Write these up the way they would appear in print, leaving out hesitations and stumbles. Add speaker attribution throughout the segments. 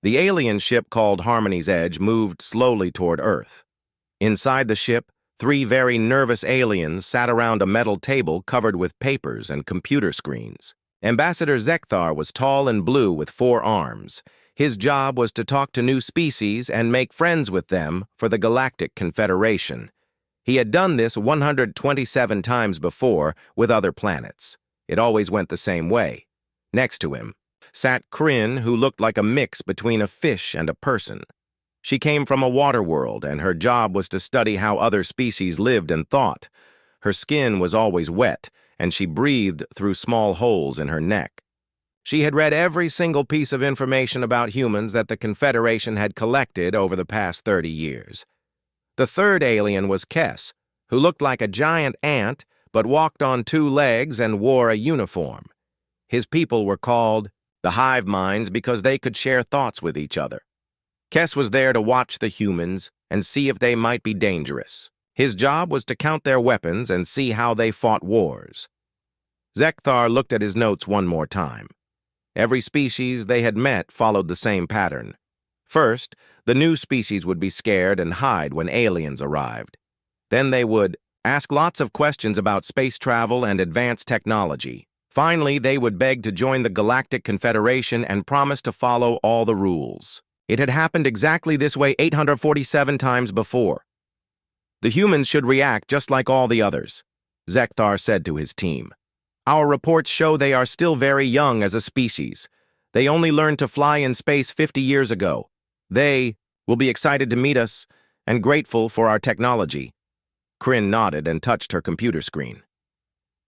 Speaker 1: The alien ship called Harmony's Edge moved slowly toward Earth. Inside the ship, three very nervous aliens sat around a metal table covered with papers and computer screens. Ambassador Zekthar was tall and blue with 4 arms. His job was to talk to new species and make friends with them for the Galactic Confederation. He had done this 127 times before with other planets. It always went the same way. Next to him sat Kryn, who looked like a mix between a fish and a person. She came from a water world, and her job was to study how other species lived and thought. Her skin was always wet, and she breathed through small holes in her neck. She had read every single piece of information about humans that the Confederation had collected over the past 30 years. The third alien was Kess, who looked like a giant ant but walked on 2 legs and wore a uniform. His people were called the hive minds because they could share thoughts with each other. Kess was there to watch the humans and see if they might be dangerous. His job was to count their weapons and see how they fought wars. Zekthar looked at his notes one more time. Every species they had met followed the same pattern. First, the new species would be scared and hide when aliens arrived. Then they would ask lots of questions about space travel and advanced technology. Finally, they would beg to join the Galactic Confederation and promise to follow all the rules. It had happened exactly this way 847 times before. The humans should react just like all the others, Zekthar said to his team. Our reports show they are still very young as a species. They only learned to fly in space 50 years ago. They will be excited to meet us and grateful for our technology. Kryn nodded and touched her computer screen.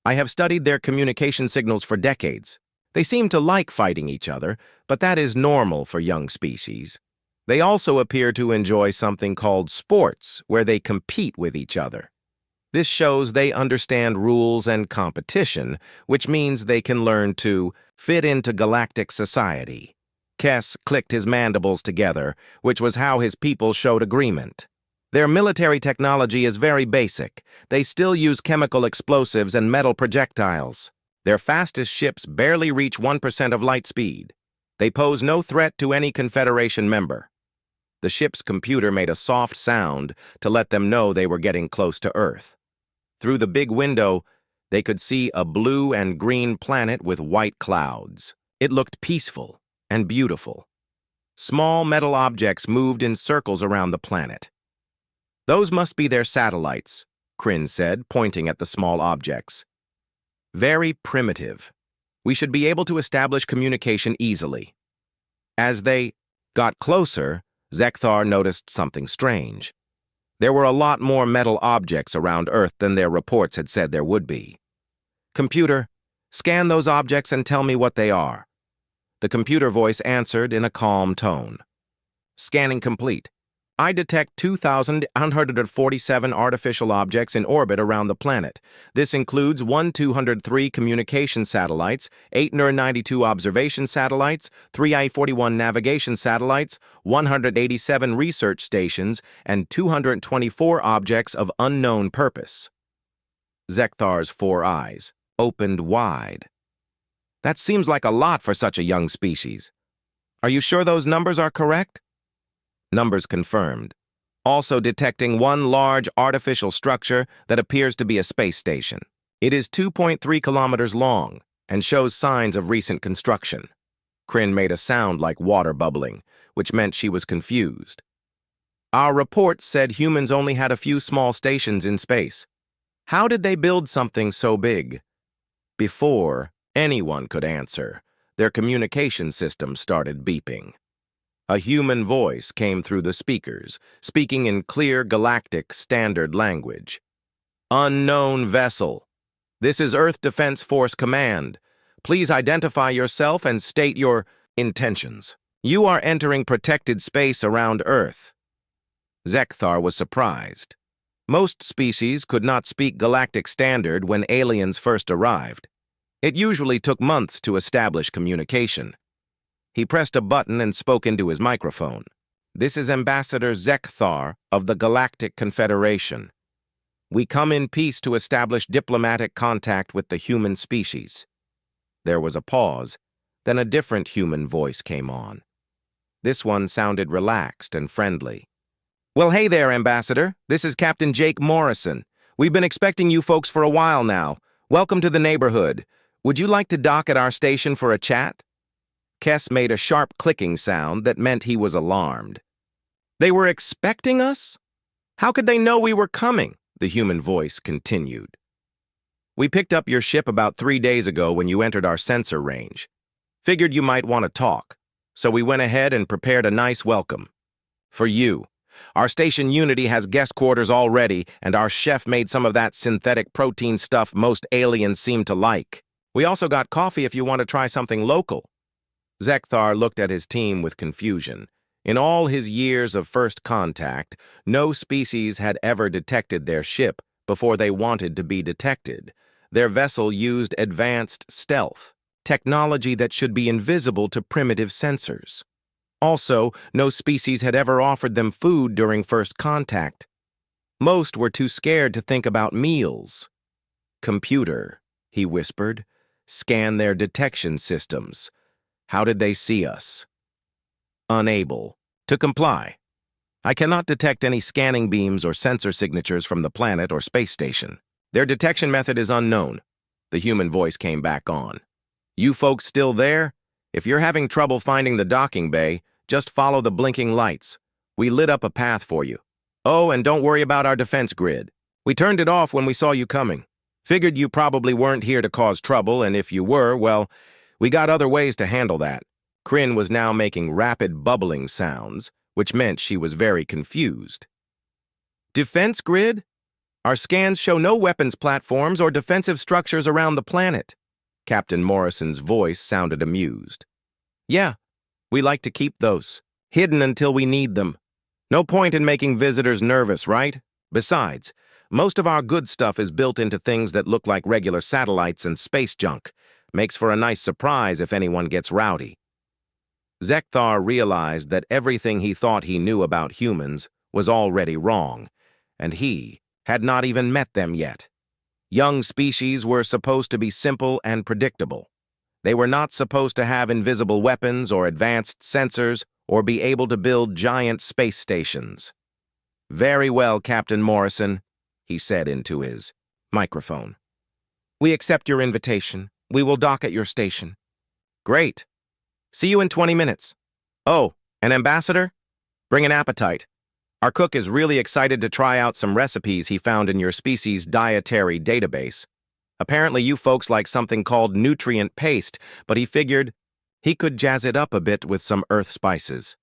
Speaker 1: I have studied their communication signals for decades. They seem to like fighting each other, but that is normal for young species. They also appear to enjoy something called sports, where they compete with each other. This shows they understand rules and competition, which means they can learn to fit into galactic society. Kess clicked his mandibles together, which was how his people showed agreement. Their military technology is very basic. They still use chemical explosives and metal projectiles. Their fastest ships barely reach 1% of light speed. They pose no threat to any Confederation member. The ship's computer made a soft sound to let them know they were getting close to Earth. Through the big window, they could see a blue and green planet with white clouds. It looked peaceful and beautiful. Small metal objects moved in circles around the planet. Those must be their satellites, Kryn said, pointing at the small objects. Very primitive. We should be able to establish communication easily. As they got closer, Zekthar noticed something strange. There were a lot more metal objects around Earth than their reports had said there would be. Computer, scan those objects and tell me what they are. The computer voice answered in a calm tone. Scanning complete. I detect 2,147 artificial objects in orbit around the planet. This includes 1,203 communication satellites, 8 NER-92 observation satellites, 3 I-41 navigation satellites, 187 research stations, and 224 objects of unknown purpose. Zekthar's 4 eyes opened wide. That seems like a lot for such a young species. Are you sure those numbers are correct? Numbers confirmed. Also detecting one large artificial structure that appears to be a space station. It is 2.3 kilometers long and shows signs of recent construction. Kryn made a sound like water bubbling, which meant she was confused. Our reports said humans only had a few small stations in space. How did they build something so big? Before anyone could answer, their communication system started beeping. A human voice came through the speakers, speaking in clear galactic standard language. Unknown vessel. This is Earth Defense Force Command. Please identify yourself and state your intentions. You are entering protected space around Earth. Zekthar was surprised. Most species could not speak galactic standard when aliens first arrived. It usually took months to establish communication. He pressed a button and spoke into his microphone. This is Ambassador Zekthar of the Galactic Confederation. We come in peace to establish diplomatic contact with the human species. There was a pause, then a different human voice came on. This one sounded relaxed and friendly. "Well, hey there, Ambassador. This is Captain Jake Morrison. We've been expecting you folks for a while now. Welcome to the neighborhood. Would you like to dock at our station for a chat?" Kess made a sharp clicking sound that meant he was alarmed. "They were expecting us? How could they know we were coming?" the human voice continued. "We picked up your ship about 3 days ago when you entered our sensor range. Figured you might want to talk, so we went ahead and prepared a nice welcome. For you. Our station Unity has guest quarters already, and our chef made some of that synthetic protein stuff most aliens seem to like. We also got coffee if you want to try something local." Zekthar looked at his team with confusion. In all his years of first contact, no species had ever detected their ship before they wanted to be detected. Their vessel used advanced stealth, technology that should be invisible to primitive sensors. Also, no species had ever offered them food during first contact. Most were too scared to think about meals. "Computer," he whispered, "scan their detection systems. How did they see us?" "Unable to comply. I cannot detect any scanning beams or sensor signatures from the planet or space station. Their detection method is unknown." The human voice came back on. "You folks still there? If you're having trouble finding the docking bay, just follow the blinking lights. We lit up a path for you. Oh, and don't worry about our defense grid. We turned it off when we saw you coming. Figured you probably weren't here to cause trouble, and if you were, well, we got other ways to handle that." Kryn was now making rapid bubbling sounds, which meant she was very confused. "Defense grid? Our scans show no weapons platforms or defensive structures around the planet." Captain Morrison's voice sounded amused. "Yeah, we like to keep those, hidden until we need them. No point in making visitors nervous, right? Besides, most of our good stuff is built into things that look like regular satellites and space junk. Makes for a nice surprise if anyone gets rowdy." Zekthar realized that everything he thought he knew about humans was already wrong, and he had not even met them yet. Young species were supposed to be simple and predictable. They were not supposed to have invisible weapons or advanced sensors or be able to build giant space stations. "Very well, Captain Morrison," he said into his microphone. "We accept your invitation. We will dock at your station." "Great. See you in 20 minutes. Oh, an ambassador? Bring an appetite. Our cook is really excited to try out some recipes he found in your species' dietary database. Apparently you folks like something called nutrient paste, but he figured he could jazz it up a bit with some earth spices."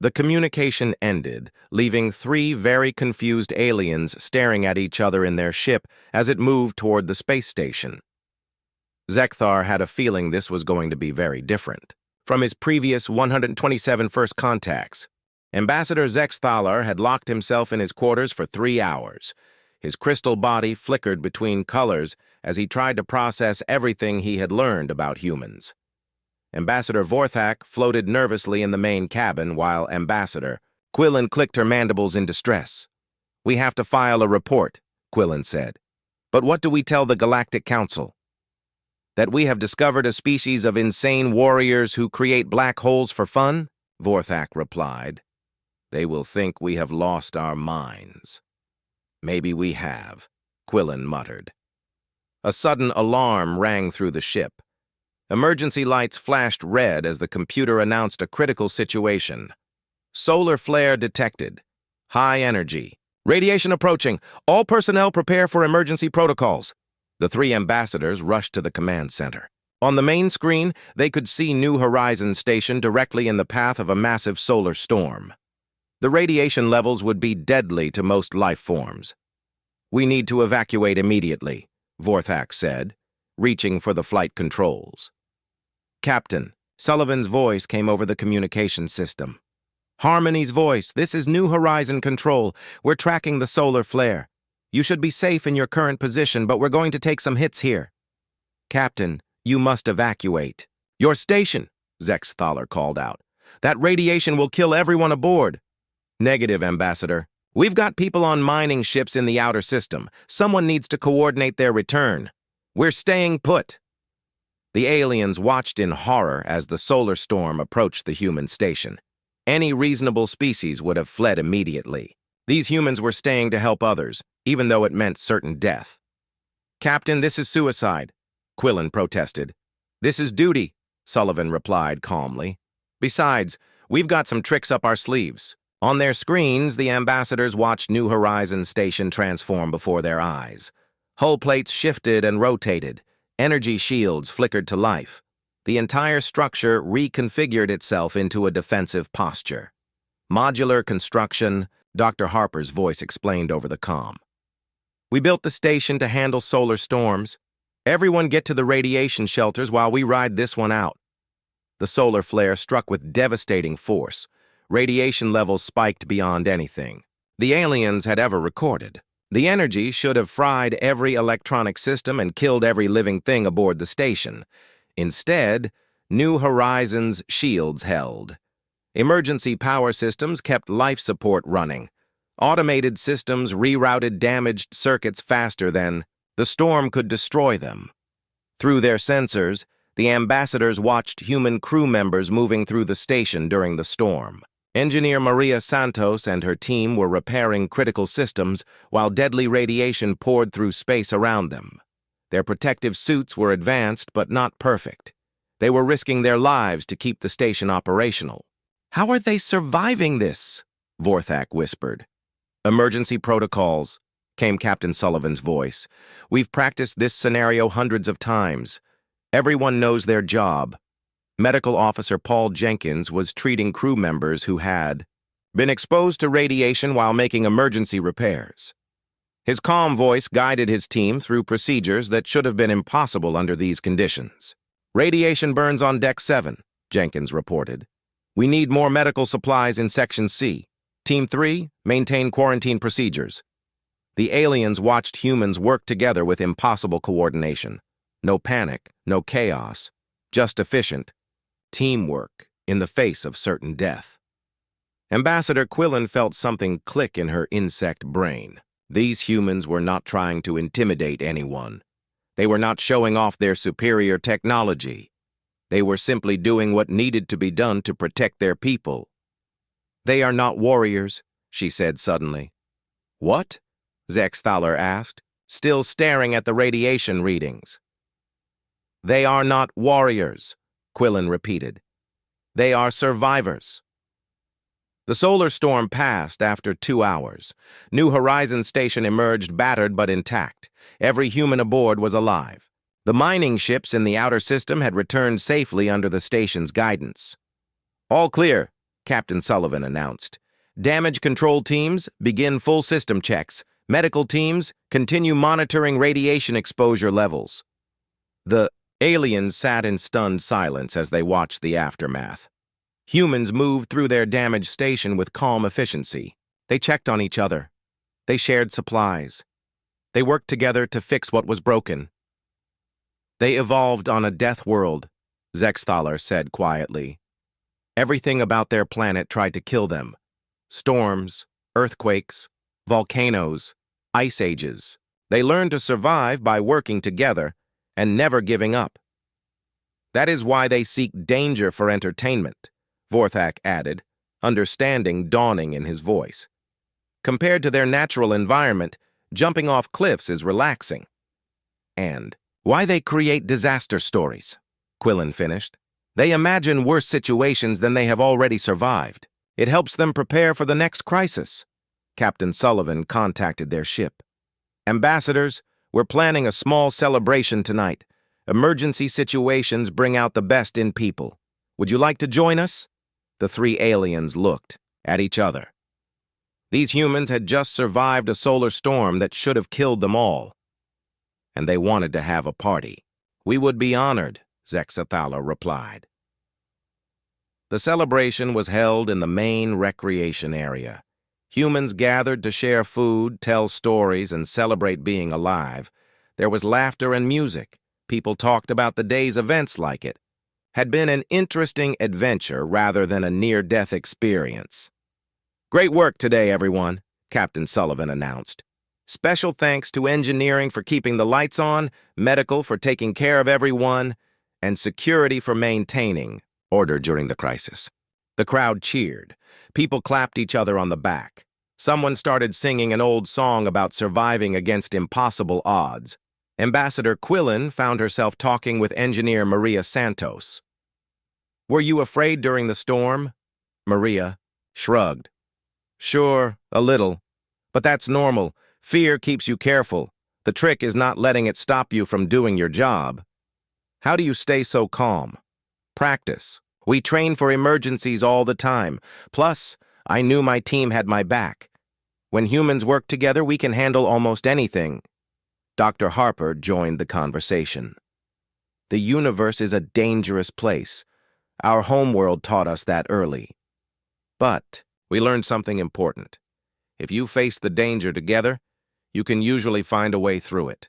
Speaker 1: The communication ended, leaving 3 very confused aliens staring at each other in their ship as it moved toward the space station. Zekthar had a feeling this was going to be very different from his previous 127 first contacts. Ambassador Zeksthaler had locked himself in his quarters for 3 hours. His crystal body flickered between colors as he tried to process everything he had learned about humans. Ambassador Vorthak floated nervously in the main cabin while Ambassador Quillen clicked her mandibles in distress. "We have to file a report," Quillen said. "But what do we tell the Galactic Council?" "That we have discovered a species of insane warriors who create black holes for fun?" Vorthak replied. "They will think we have lost our minds." "Maybe we have," Quillen muttered. A sudden alarm rang through the ship. Emergency lights flashed red as the computer announced a critical situation. "Solar flare detected. High energy. Radiation approaching. All personnel prepare for emergency protocols." The 3 ambassadors rushed to the command center. On the main screen, they could see New Horizons Station directly in the path of a massive solar storm. The radiation levels would be deadly to most life forms. "We need to evacuate immediately," Vorthak said, reaching for the flight controls. "Captain," Sullivan's voice came over the communication system. "Harmony's voice, this is New Horizon Control. We're tracking the solar flare. You should be safe in your current position, but we're going to take some hits here." "Captain, you must evacuate." "Your station," Zeksthaler called out. "That radiation will kill everyone aboard." "Negative, Ambassador. We've got people on mining ships in the outer system. Someone needs to coordinate their return. We're staying put." The aliens watched in horror as the solar storm approached the human station. Any reasonable species would have fled immediately. These humans were staying to help others, even though it meant certain death. "Captain, this is suicide," Quillen protested. "This is duty," Sullivan replied calmly. "Besides, we've got some tricks up our sleeves." On their screens, the ambassadors watched New Horizons station transform before their eyes. Hull plates shifted and rotated. Energy shields flickered to life. The entire structure reconfigured itself into a defensive posture. "Modular construction," Dr. Harper's voice explained over the comm. "We built the station to handle solar storms. Everyone get to the radiation shelters while we ride this one out." The solar flare struck with devastating force. Radiation levels spiked beyond anything the aliens had ever recorded. The energy should have fried every electronic system and killed every living thing aboard the station. Instead, New Horizons' shields held. Emergency power systems kept life support running. Automated systems rerouted damaged circuits faster than the storm could destroy them. Through their sensors, the ambassadors watched human crew members moving through the station during the storm. Engineer Maria Santos and her team were repairing critical systems while deadly radiation poured through space around them. Their protective suits were advanced but not perfect. They were risking their lives to keep the station operational. "How are they surviving this?" Vorthak whispered. "Emergency protocols," came Captain Sullivan's voice. "We've practiced this scenario hundreds of times. Everyone knows their job." Medical Officer Paul Jenkins was treating crew members who had been exposed to radiation while making emergency repairs. His calm voice guided his team through procedures that should have been impossible under these conditions. "Radiation burns on Deck 7, Jenkins reported. "We need more medical supplies in Section C. Team 3, maintain quarantine procedures." The aliens watched humans work together with impossible coordination. No panic, no chaos, just efficient teamwork in the face of certain death. Ambassador Quillen felt something click in her insect brain. These humans were not trying to intimidate anyone. They were not showing off their superior technology. They were simply doing what needed to be done to protect their people. "They are not warriors," she said suddenly. "What?" Zexthaler asked, still staring at the radiation readings. "They are not warriors," Quillen repeated. "They are survivors." The solar storm passed after 2 hours. New Horizons station emerged battered but intact. Every human aboard was alive. The mining ships in the outer system had returned safely under the station's guidance. "All clear," Captain Sullivan announced. "Damage control teams, begin full system checks. Medical teams, continue monitoring radiation exposure levels." The aliens sat in stunned silence as they watched the aftermath. Humans moved through their damaged station with calm efficiency. They checked on each other. They shared supplies. They worked together to fix what was broken. "They evolved on a death world," Zexthaler said quietly. "Everything about their planet tried to kill them. Storms, earthquakes, volcanoes, ice ages. They learned to survive by working together and never giving up. That is why they seek danger for entertainment," Vorthak added, understanding dawning in his voice. "Compared to their natural environment, jumping off cliffs is relaxing." "And why they create disaster stories," Quillen finished. "They imagine worse situations than they have already survived. It helps them prepare for the next crisis." Captain Sullivan contacted their ship. "Ambassadors, we're planning a small celebration tonight. Emergency situations bring out the best in people. Would you like to join us?" The three aliens looked at each other. These humans had just survived a solar storm that should have killed them all. And they wanted to have a party. "We would be honored," Zexthaler replied. The celebration was held in the main recreation area. Humans gathered to share food, tell stories, and celebrate being alive. There was laughter and music. People talked about the day's events like it had been an interesting adventure rather than a near-death experience. "Great work today, everyone," Captain Sullivan announced. "Special thanks to engineering for keeping the lights on, medical for taking care of everyone, and security for maintaining order during the crisis. The crowd cheered. People clapped each other on the back. Someone started singing an old song about surviving against impossible odds. Ambassador Quillen found herself talking with engineer Maria Santos. "Were you afraid during the storm?" Maria shrugged. "Sure, a little. But that's normal. Fear keeps you careful. The trick is not letting it stop you from doing your job." "How do you stay so calm?" "Practice. We train for emergencies all the time. Plus, I knew my team had my back. When humans work together, we can handle almost anything." Dr. Harper joined the conversation. "The universe is a dangerous place. Our homeworld taught us that early. But we learned something important. If you face the danger together, you can usually find a way through it."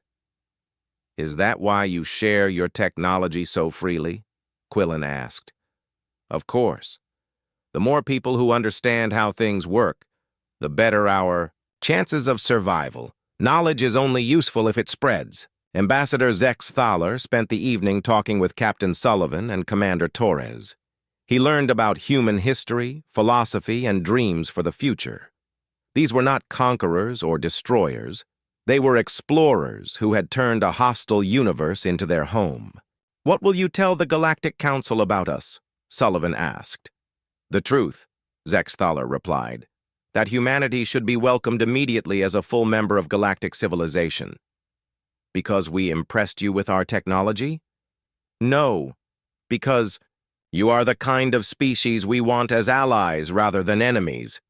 Speaker 1: "Is that why you share your technology so freely?" Quillen asked. "Of course. The more people who understand how things work, the better our chances of survival. Knowledge is only useful if it spreads." Ambassador Zex Thaler spent the evening talking with Captain Sullivan and Commander Torres. He learned about human history, philosophy, and dreams for the future. These were not conquerors or destroyers. They were explorers who had turned a hostile universe into their home. "What will you tell the Galactic Council about us?" Sullivan asked. "The truth," Zex Thaler replied, "that humanity should be welcomed immediately as a full member of galactic civilization." "Because we impressed you with our technology?" "No, because you are the kind of species we want as allies rather than enemies.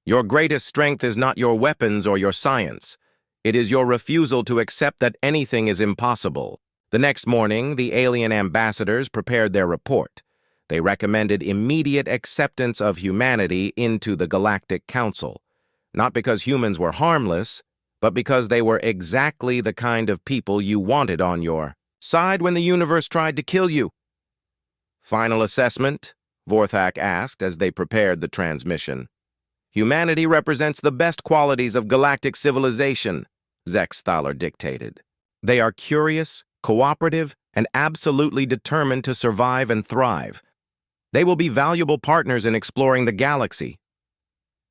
Speaker 1: Your greatest strength is not your weapons or your science. It is your refusal to accept that anything is impossible." The next morning, the alien ambassadors prepared their report. They recommended immediate acceptance of humanity into the Galactic Council, not because humans were harmless, but because they were exactly the kind of people you wanted on your side when the universe tried to kill you. "Final assessment?" Vorthak asked as they prepared the transmission. "Humanity represents the best qualities of galactic civilization," Zex Thaler dictated. "They are curious, cooperative, and absolutely determined to survive and thrive. They will be valuable partners in exploring the galaxy."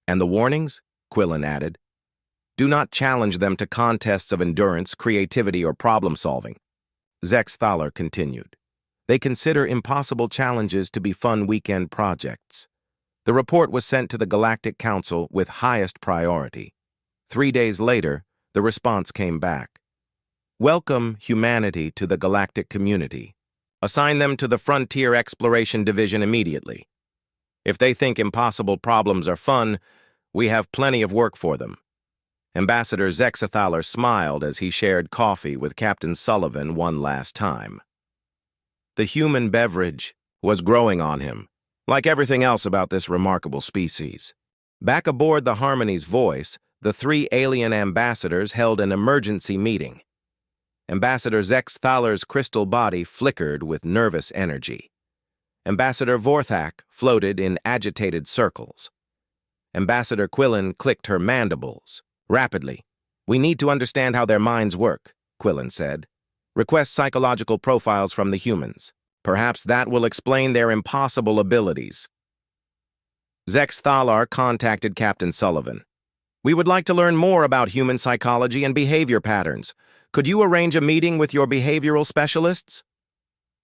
Speaker 1: "And the warnings?" Quillen added. "Do not challenge them to contests of endurance, creativity, or problem-solving." Zex Thaler continued. "They consider impossible challenges to be fun weekend projects." The report was sent to the Galactic Council with highest priority. 3 days later, the response came back. "Welcome humanity to the galactic community. Assign them to the Frontier Exploration Division immediately. If they think impossible problems are fun, we have plenty of work for them." Ambassador Zexathaler smiled as he shared coffee with Captain Sullivan one last time. The human beverage was growing on him, like everything else about this remarkable species. Back aboard the Harmony's Voice, the 3 alien ambassadors held an emergency meeting. Ambassador Zex Thaler's crystal body flickered with nervous energy. Ambassador Vorthak floated in agitated circles. Ambassador Quillen clicked her mandibles. Rapidly. "We need to understand how their minds work," Quillen said. "Request psychological profiles from the humans. Perhaps that will explain their impossible abilities." Zex Thaler contacted Captain Sullivan. "We would like to learn more about human psychology and behavior patterns. Could you arrange a meeting with your behavioral specialists?"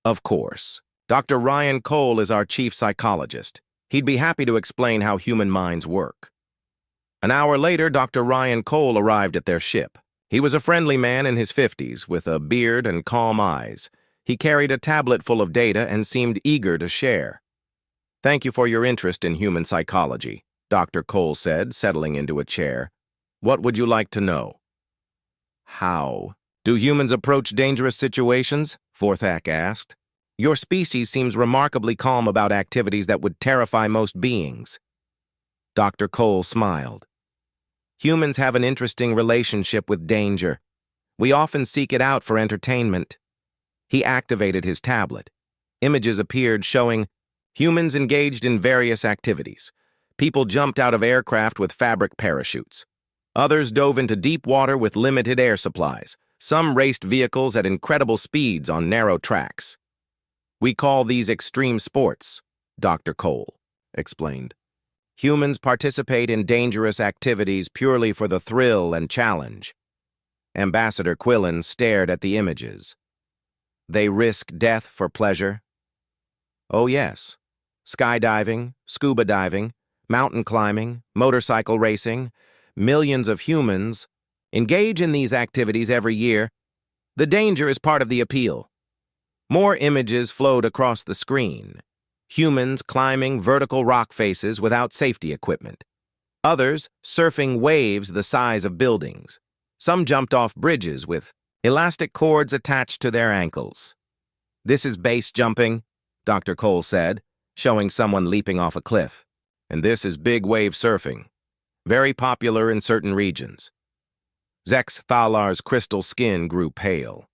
Speaker 1: "Of course. Dr. Ryan Cole is our chief psychologist. He'd be happy to explain how human minds work." An hour later, Dr. Ryan Cole arrived at their ship. He was a friendly man in his 50s, with a beard and calm eyes. He carried a tablet full of data and seemed eager to share. "Thank you for your interest in human psychology," Dr. Cole said, settling into a chair. "What would you like to know?" "How do humans approach dangerous situations?" Vorthak asked. "Your species seems remarkably calm about activities that would terrify most beings." Dr. Cole smiled. "Humans have an interesting relationship with danger. We often seek it out for entertainment." He activated his tablet. Images appeared showing humans engaged in various activities. People jumped out of aircraft with fabric parachutes. Others dove into deep water with limited air supplies. Some raced vehicles at incredible speeds on narrow tracks. We call these extreme sports, Dr. Cole explained. Humans participate in dangerous activities purely for the thrill and challenge. Ambassador Quillen stared at the images. They risk death for pleasure? Oh yes. Skydiving, scuba diving, mountain climbing, motorcycle racing, millions of humans engage in these activities every year. The danger is part of the appeal. More images flowed across the screen. Humans climbing vertical rock faces without safety equipment. Others surfing waves the size of buildings. Some jumped off bridges with elastic cords attached to their ankles. This is base jumping, Dr. Cole said, showing someone leaping off a cliff. And this is big wave surfing, very popular in certain regions. Zex Thalar's crystal skin grew pale.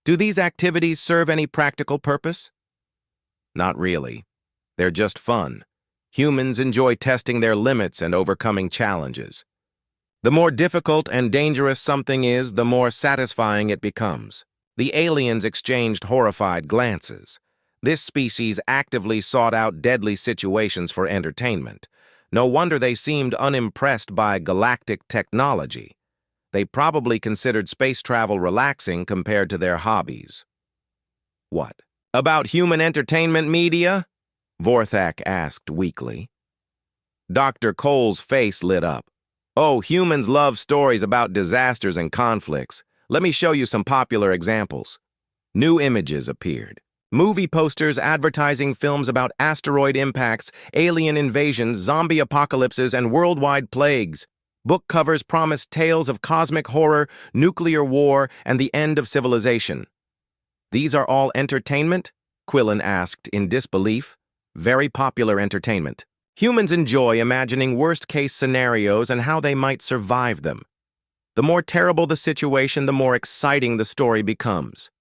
Speaker 1: Do these activities serve any practical purpose? Not really. They're just fun. Humans enjoy testing their limits and overcoming challenges. The more difficult and dangerous something is, the more satisfying it becomes. The aliens exchanged horrified glances. This species actively sought out deadly situations for entertainment. No wonder they seemed unimpressed by galactic technology. They probably considered space travel relaxing compared to their hobbies. What? About human entertainment media? Vorthak asked weakly. Dr. Cole's face lit up. Oh, humans love stories about disasters and conflicts. Let me show you some popular examples. New images appeared. Movie posters advertising films about asteroid impacts, alien invasions, zombie apocalypses, and worldwide plagues. Book covers promised tales of cosmic horror, nuclear war, and the end of civilization. These are all entertainment? Quillen asked in disbelief. Very popular entertainment. Humans enjoy imagining worst-case scenarios and how they might survive them. The more terrible the situation, the more exciting the story becomes.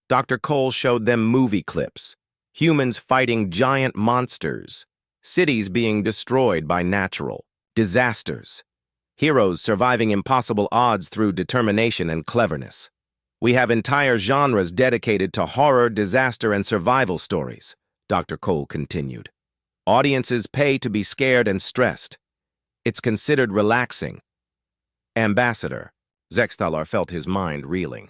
Speaker 1: Dr. Cole showed them movie clips. Humans fighting giant monsters. Cities being destroyed by natural disasters. Heroes surviving impossible odds through determination and cleverness. We have entire genres dedicated to horror, disaster, and survival stories, Dr. Cole continued. Audiences pay to be scared and stressed. It's considered relaxing. Ambassador, Zexthalar felt his mind reeling.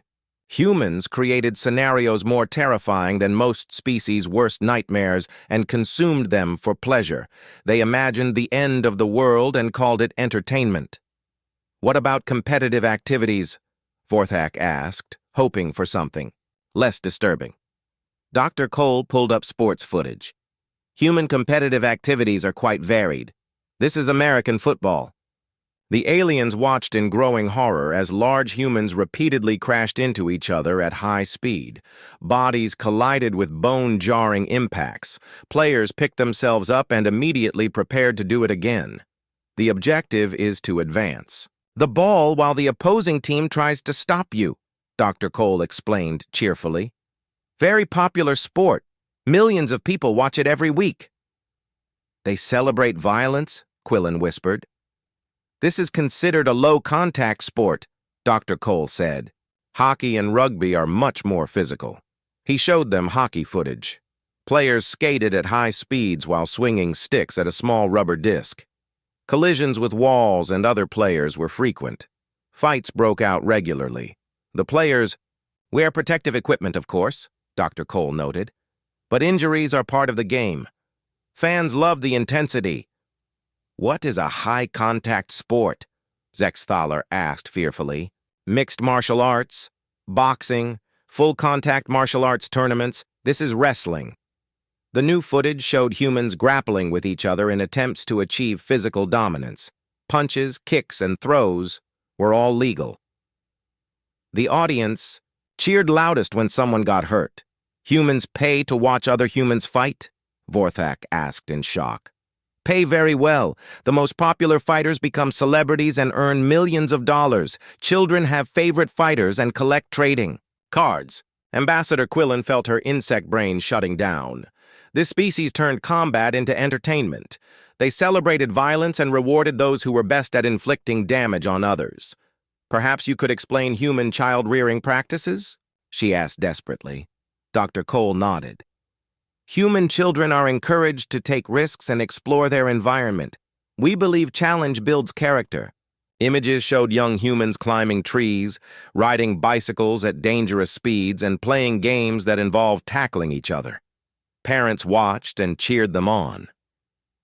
Speaker 1: Humans created scenarios more terrifying than most species' worst nightmares and consumed them for pleasure. They imagined the end of the world and called it entertainment. What about competitive activities? Vorthak asked, hoping for something less disturbing. Dr. Cole pulled up sports footage. Human competitive activities are quite varied. This is American football. The aliens watched in growing horror as large humans repeatedly crashed into each other at high speed. Bodies collided with bone-jarring impacts. Players picked themselves up and immediately prepared to do it again. The objective is to advance the ball while the opposing team tries to stop you, Dr. Cole explained cheerfully. Very popular sport. Millions of people watch it every week. They celebrate violence, Quillen whispered. This is considered a low-contact sport, Dr. Cole said. Hockey and rugby are much more physical. He showed them hockey footage. Players skated at high speeds while swinging sticks at a small rubber disc. Collisions with walls and other players were frequent. Fights broke out regularly. The players wear protective equipment, of course, Dr. Cole noted. But injuries are part of the game. Fans love the intensity. What is a high-contact sport? Zexthalar asked fearfully. Mixed martial arts, boxing, full-contact martial arts tournaments. This is wrestling. The new footage showed humans grappling with each other in attempts to achieve physical dominance. Punches, kicks, and throws were all legal. The audience cheered loudest when someone got hurt. Humans pay to watch other humans fight? Vorthak asked in shock. Pay very well. The most popular fighters become celebrities and earn millions of dollars. Children have favorite fighters and collect trading cards. Ambassador Quillen felt her insect brain shutting down. This species turned combat into entertainment. They celebrated violence and rewarded those who were best at inflicting damage on others. Perhaps you could explain human child-rearing practices? She asked desperately. Dr. Cole nodded. Human children are encouraged to take risks and explore their environment. We believe challenge builds character. Images showed young humans climbing trees, riding bicycles at dangerous speeds, and playing games that involved tackling each other. Parents watched and cheered them on.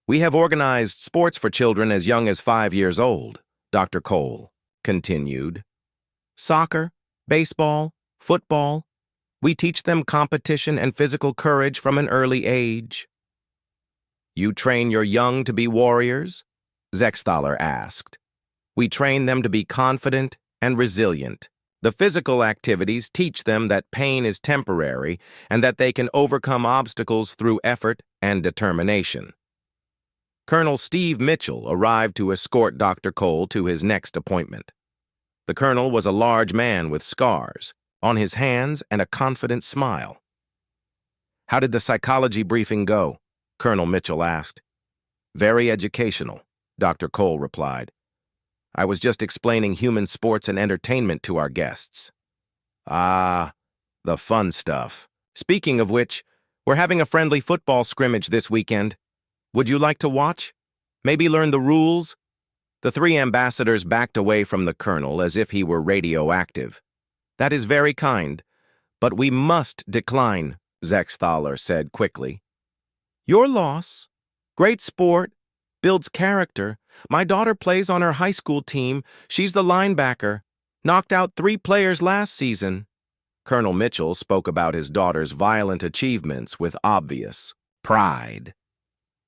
Speaker 1: We have organized sports for children as young as 5 years old, Dr. Cole continued. Soccer, baseball, football. We teach them competition and physical courage from an early age. You train your young to be warriors? Zexthaler asked. We train them to be confident and resilient. The physical activities teach them that pain is temporary and that they can overcome obstacles through effort and determination. Colonel Steve Mitchell arrived to escort Dr. Cole to his next appointment. The colonel was a large man with scars on his hands and a confident smile. How did the psychology briefing go? Colonel Mitchell asked. Very educational, Dr. Cole replied. I was just explaining human sports and entertainment to our guests. Ah, the fun stuff. Speaking of which, we're having a friendly football scrimmage this weekend. Would you like to watch? Maybe learn the rules? The 3 ambassadors backed away from the colonel as if he were radioactive. That is very kind, but we must decline, Zexthaler said quickly. Your loss. Great sport. Builds character. My daughter plays on her high school team. She's the linebacker. Knocked out 3 players last season. Colonel Mitchell spoke about his daughter's violent achievements with obvious pride.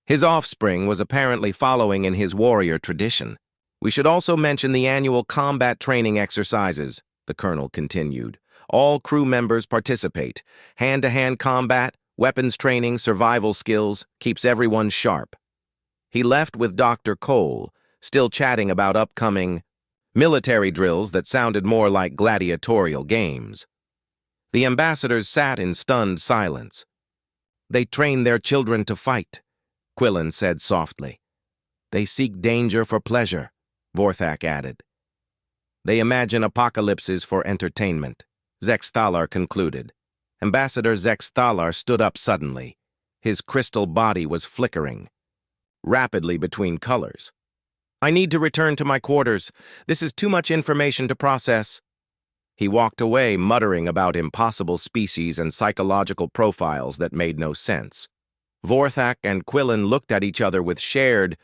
Speaker 1: His offspring was apparently following in his warrior tradition. We should also mention the annual combat training exercises, the colonel continued. All crew members participate. Hand-to-hand combat, weapons training, survival skills, keeps everyone sharp. He left with Dr. Cole, still chatting about upcoming military drills that sounded more like gladiatorial games. The ambassadors sat in stunned silence. They train their children to fight, Quillen said softly. They seek danger for pleasure, Vorthak added. They imagine apocalypses for entertainment, Zexthaler concluded. Ambassador Zexthaler stood up suddenly. His crystal body was flickering rapidly between colors. I need to return to my quarters. This is too much information to process. He walked away, muttering about impossible species and psychological profiles that made no sense. Vorthak and Quillen looked at each other with shared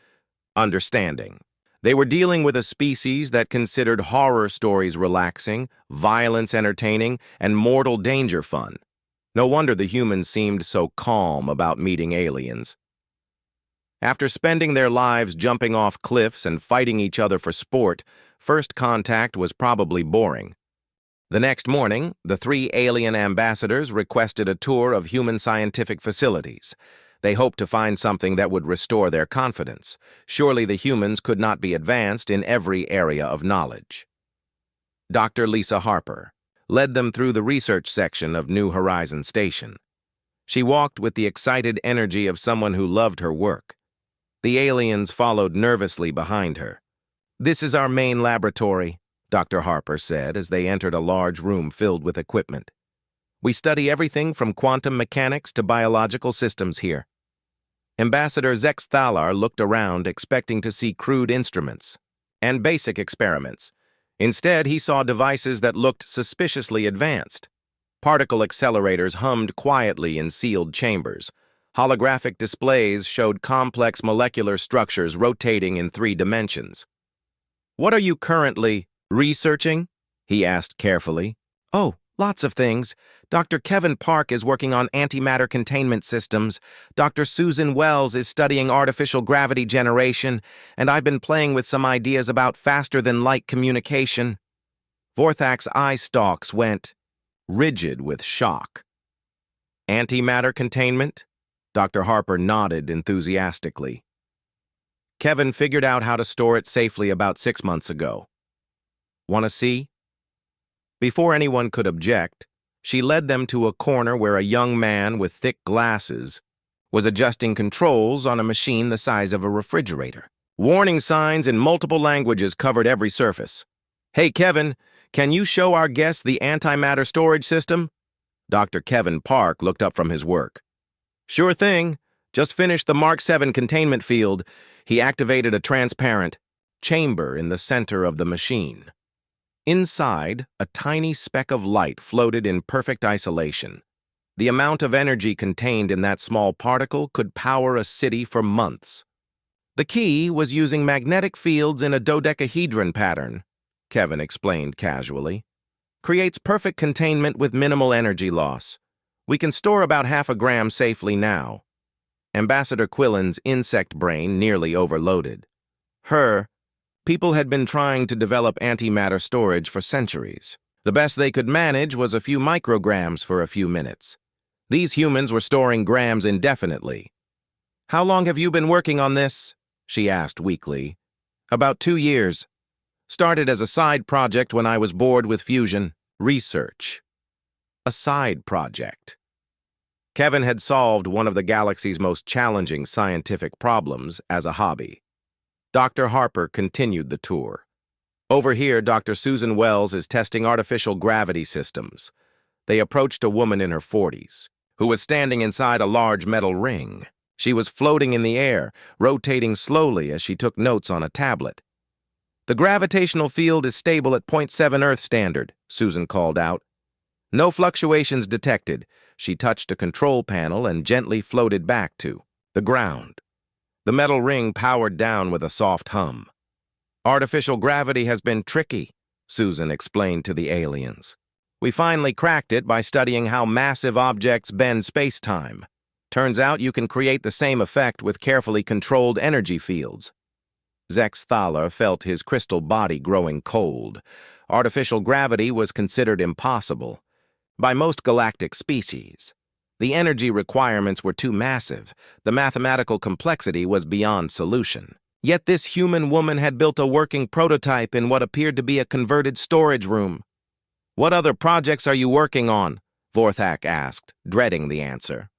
Speaker 1: understanding. They were dealing with a species that considered horror stories relaxing, violence entertaining, and mortal danger fun. No wonder the humans seemed so calm about meeting aliens. After spending their lives jumping off cliffs and fighting each other for sport, first contact was probably boring. The next morning, the 3 alien ambassadors requested a tour of human scientific facilities. They hoped to find something that would restore their confidence. Surely the humans could not be advanced in every area of knowledge. Dr. Lisa Harper led them through the research section of New Horizon Station. She walked with the excited energy of someone who loved her work. The aliens followed nervously behind her. This is our main laboratory, Dr. Harper said as they entered a large room filled with equipment. We study everything from quantum mechanics to biological systems here. Ambassador Zexthaler looked around, expecting to see crude instruments and basic experiments. Instead, he saw devices that looked suspiciously advanced. Particle accelerators hummed quietly in sealed chambers. Holographic displays showed complex molecular structures rotating in 3 dimensions. What are you currently researching? He asked carefully. Oh, lots of things. Dr. Kevin Park is working on antimatter containment systems. Dr. Susan Wells is studying artificial gravity generation, and I've been playing with some ideas about faster-than-light communication. Vorthak's eye stalks went rigid with shock. Antimatter containment? Dr. Harper nodded enthusiastically. Kevin figured out how to store it safely about 6 months ago. Want to see? Before anyone could object, she led them to a corner where a young man with thick glasses was adjusting controls on a machine the size of a refrigerator. Warning signs in multiple languages covered every surface. Hey, Kevin, can you show our guests the antimatter storage system? Dr. Kevin Park looked up from his work. Sure thing. Just finished the Mark 7 containment field. He activated a transparent chamber in the center of the machine. Inside, a tiny speck of light floated in perfect isolation. The amount of energy contained in that small particle could power a city for months. The key was using magnetic fields in a dodecahedron pattern, Kevin explained casually. Creates perfect containment with minimal energy loss. We can store about half a gram safely now. Ambassador Quillen's insect brain nearly overloaded. People had been trying to develop antimatter storage for centuries. The best they could manage was a few micrograms for a few minutes. These humans were storing grams indefinitely. How long have you been working on this? She asked weakly. About 2 years. Started as a side project when I was bored with fusion research. A side project. Kevin had solved one of the galaxy's most challenging scientific problems as a hobby. Dr. Harper continued the tour. Over here, Dr. Susan Wells is testing artificial gravity systems. They approached a woman in her 40s, who was standing inside a large metal ring. She was floating in the air, rotating slowly as she took notes on a tablet. The gravitational field is stable at 0.7 Earth standard, Susan called out. No fluctuations detected. She touched a control panel and gently floated back to the ground. The metal ring powered down with a soft hum. Artificial gravity has been tricky, Susan explained to the aliens. We finally cracked it by studying how massive objects bend space-time. Turns out you can create the same effect with carefully controlled energy fields. Zex Thaler felt his crystal body growing cold. Artificial gravity was considered impossible by most galactic species. The energy requirements were too massive. The mathematical complexity was beyond solution. Yet this human woman had built a working prototype in what appeared to be a converted storage room. What other projects are you working on? Vorthak asked, dreading the answer.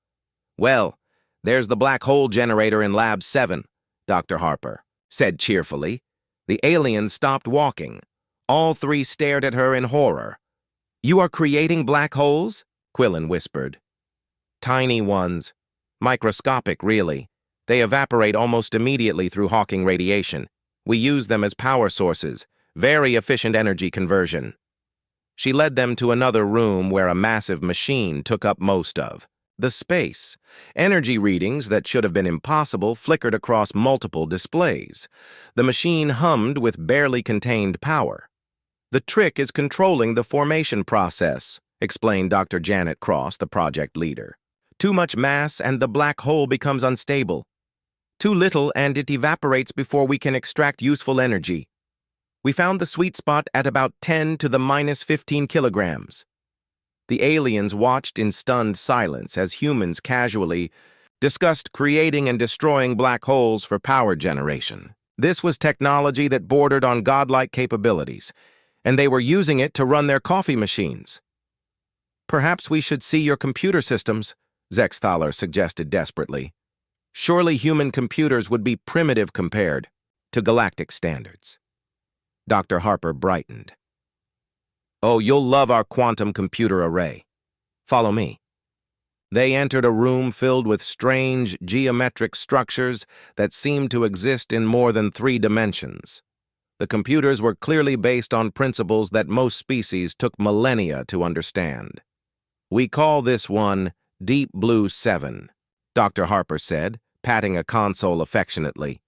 Speaker 1: Well, there's the black hole generator in Lab 7, Dr. Harper said cheerfully. The aliens stopped walking. All three stared at her in horror. You are creating black holes? Quillen whispered. Tiny ones. Microscopic, really. They evaporate almost immediately through Hawking radiation. We use them as power sources. Very efficient energy conversion. She led them to another room where a massive machine took up most of the space. Energy readings that should have been impossible flickered across multiple displays. The machine hummed with barely contained power. The trick is controlling the formation process, explained Dr. Janet Cross, the project leader. Too much mass and the black hole becomes unstable. Too little and it evaporates before we can extract useful energy. We found the sweet spot at about 10 to the minus 15 kilograms. The aliens watched in stunned silence as humans casually discussed creating and destroying black holes for power generation. This was technology that bordered on godlike capabilities, and they were using it to run their coffee machines. Perhaps we should see your computer systems, Zex Thaler suggested desperately. Surely human computers would be primitive compared to galactic standards. Dr. Harper brightened. Oh, you'll love our quantum computer array. Follow me. They entered a room filled with strange geometric structures that seemed to exist in more than 3 dimensions. The computers were clearly based on principles that most species took millennia to understand. We call this one Deep Blue 7, Dr. Harper said, patting a console affectionately.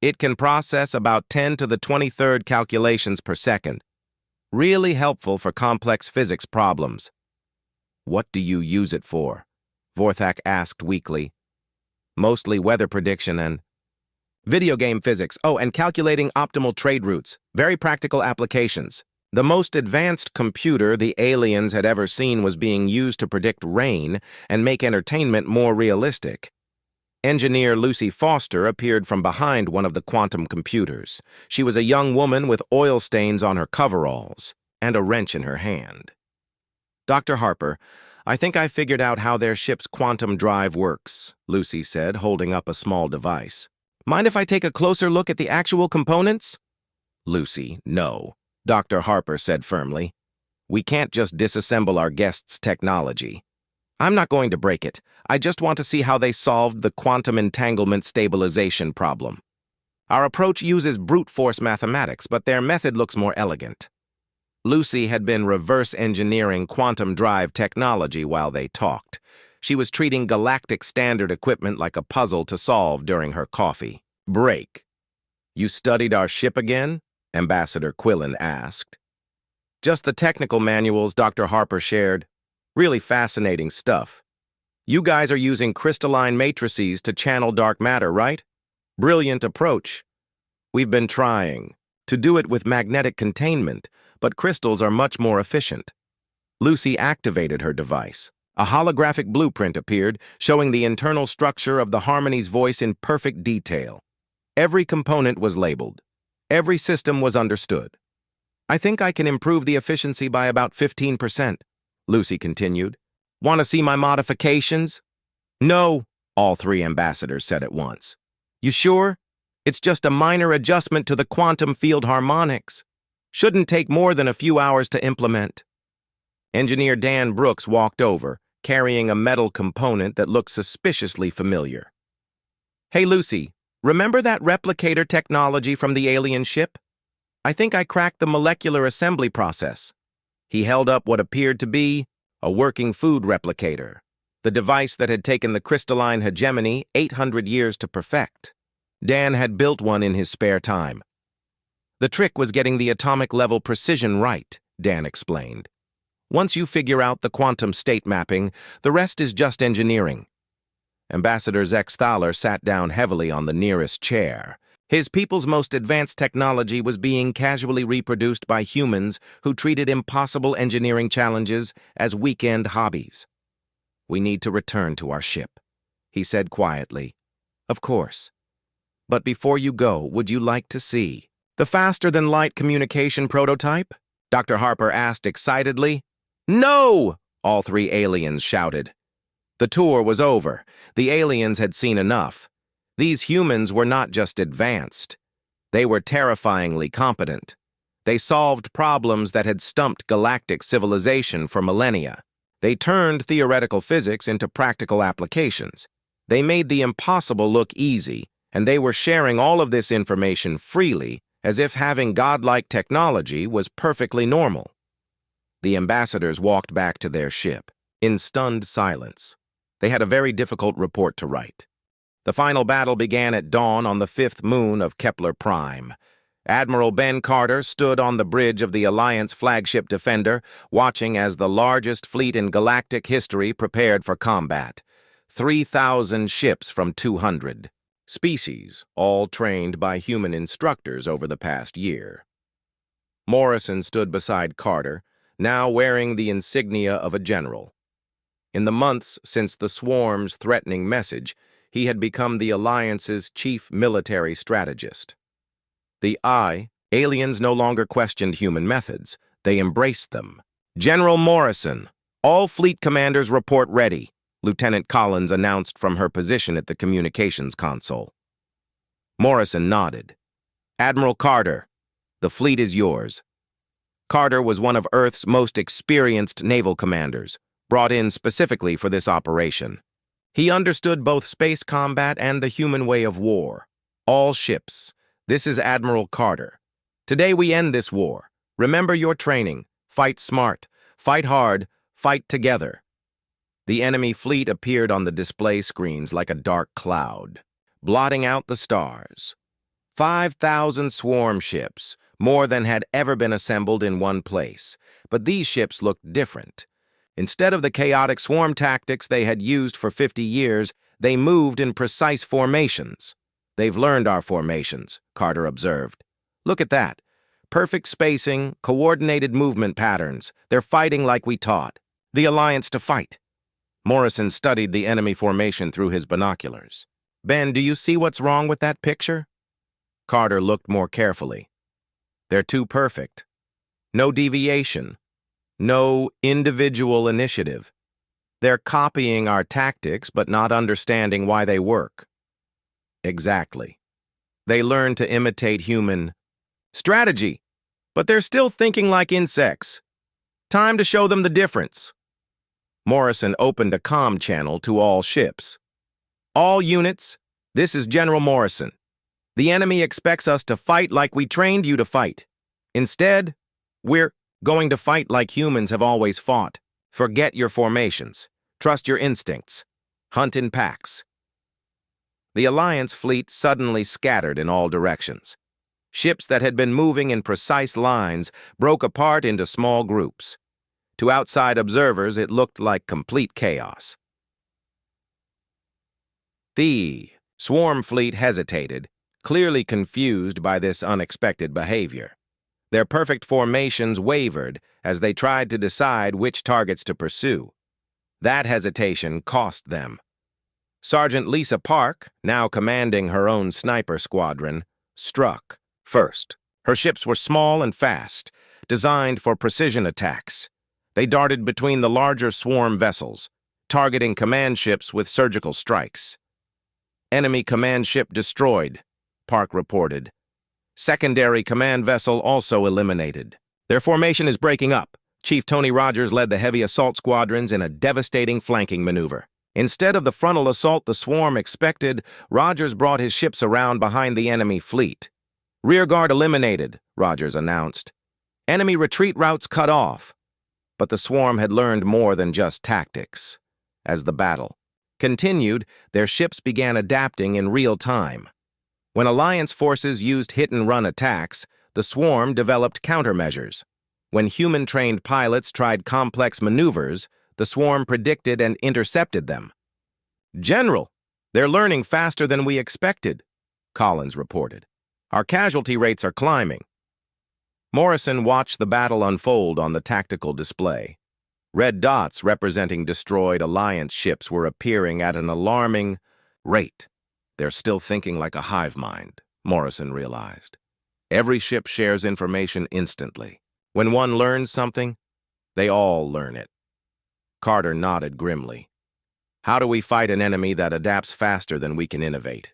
Speaker 1: It can process about 10 to the 23rd calculations per second. Really helpful for complex physics problems. What do you use it for? Vorthak asked weakly. Mostly weather prediction and video game physics. Oh, and calculating optimal trade routes. Very practical applications. The most advanced computer the aliens had ever seen was being used to predict rain and make entertainment more realistic. Engineer Lucy Foster appeared from behind one of the quantum computers. She was a young woman with oil stains on her coveralls and a wrench in her hand. Dr. Harper, I think I figured out how their ship's quantum drive works, Lucy said, holding up a small device. Mind if I take a closer look at the actual components? Lucy, no, Dr. Harper said firmly. We can't just disassemble our guest's technology. I'm not going to break it. I just want to see how they solved the quantum entanglement stabilization problem. Our approach uses brute force mathematics, but their method looks more elegant. Lucy had been reverse engineering quantum drive technology while they talked. She was treating galactic standard equipment like a puzzle to solve during her coffee break. You studied our ship again? Ambassador Quillen asked. Just the technical manuals Dr. Harper shared. Really fascinating stuff. You guys are using crystalline matrices to channel dark matter, right? Brilliant approach. We've been trying to do it with magnetic containment, but crystals are much more efficient. Lucy activated her device. A holographic blueprint appeared, showing the internal structure of the Harmony's voice in perfect detail. Every component was labeled. Every system was understood. I think I can improve the efficiency by about 15%, Lucy continued. Want to see my modifications? No, all three ambassadors said at once. You sure? It's just a minor adjustment to the quantum field harmonics. Shouldn't take more than a few hours to implement. Engineer Dan Brooks walked over, carrying a metal component that looked suspiciously familiar. Hey, Lucy, remember that replicator technology from the alien ship? I think I cracked the molecular assembly process. He held up what appeared to be a working food replicator, the device that had taken the crystalline hegemony 800 years to perfect. Dan had built one in his spare time. The trick was getting the atomic-level precision right, Dan explained. Once you figure out the quantum state mapping, the rest is just engineering. Ambassador Zex Thaler sat down heavily on the nearest chair. His people's most advanced technology was being casually reproduced by humans who treated impossible engineering challenges as weekend hobbies. We need to return to our ship, he said quietly. Of course. But before you go, would you like to see the faster-than-light communication prototype? Dr. Harper asked excitedly. No! All three aliens shouted. The tour was over. The aliens had seen enough. These humans were not just advanced. They were terrifyingly competent. They solved problems that had stumped galactic civilization for millennia. They turned theoretical physics into practical applications. They made the impossible look easy, and they were sharing all of this information freely, as if having godlike technology was perfectly normal. The ambassadors walked back to their ship, in stunned silence. They had a very difficult report to write. The final battle began at dawn on the fifth moon of Kepler Prime. Admiral Ben Carter stood on the bridge of the Alliance flagship Defender, watching as the largest fleet in galactic history prepared for combat. 3,000 ships from 200 species, all trained by human instructors over the past year. Morrison stood beside Carter, now wearing the insignia of a general. In the months since the swarm's threatening message, he had become the Alliance's chief military strategist. Aliens no longer questioned human methods. They embraced them. General Morrison, all fleet commanders report ready, Lieutenant Collins announced from her position at the communications console. Morrison nodded. Admiral Carter, the fleet is yours. Carter was one of Earth's most experienced naval commanders, brought in specifically for this operation. He understood both space combat and the human way of war. All ships. This is Admiral Carter. Today we end this war. Remember your training. Fight smart. Fight hard. Fight together. The enemy fleet appeared on the display screens like a dark cloud, blotting out the stars. 5,000 swarm ships, more than had ever been assembled in one place. But these ships looked different. Instead of the chaotic swarm tactics they had used for 50 years, they moved in precise formations. They've learned our formations, Carter observed. Look at that. Perfect spacing, coordinated movement patterns. They're fighting like we taught. The Alliance to fight. Morrison studied the enemy formation through his binoculars. Ben, do you see what's wrong with that picture? Carter looked more carefully. They're too perfect. No deviation. No individual initiative. They're copying our tactics but not understanding why they work. Exactly. They learn to imitate human strategy, but they're still thinking like insects. Time to show them the difference. Morrison opened a comm channel to all ships. All units, this is General Morrison. The enemy expects us to fight like we trained you to fight. Instead, we're going to fight like humans have always fought. Forget your formations. Trust your instincts. Hunt in packs. The Alliance fleet suddenly scattered in all directions. Ships that had been moving in precise lines broke apart into small groups. To outside observers, it looked like complete chaos. The swarm fleet hesitated, clearly confused by this unexpected behavior. Their perfect formations wavered as they tried to decide which targets to pursue. That hesitation cost them. Sergeant Lisa Park, now commanding her own sniper squadron, struck first. Her ships were small and fast, designed for precision attacks. They darted between the larger swarm vessels, targeting command ships with surgical strikes. Enemy command ship destroyed, Park reported. Secondary command vessel also eliminated. Their formation is breaking up. Chief Tony Rogers led the heavy assault squadrons in a devastating flanking maneuver. Instead of the frontal assault the swarm expected, Rogers brought his ships around behind the enemy fleet. Rearguard eliminated, Rogers announced. Enemy retreat routes cut off. But the swarm had learned more than just tactics. As the battle continued, their ships began adapting in real time. When Alliance forces used hit-and-run attacks, the swarm developed countermeasures. When human-trained pilots tried complex maneuvers, the swarm predicted and intercepted them. General, they're learning faster than we expected, Collins reported. Our casualty rates are climbing. Morrison watched the battle unfold on the tactical display. Red dots representing destroyed Alliance ships were appearing at an alarming rate. They're still thinking like a hive mind, Morrison realized. Every ship shares information instantly. When one learns something, they all learn it. Carter nodded grimly. How do we fight an enemy that adapts faster than we can innovate?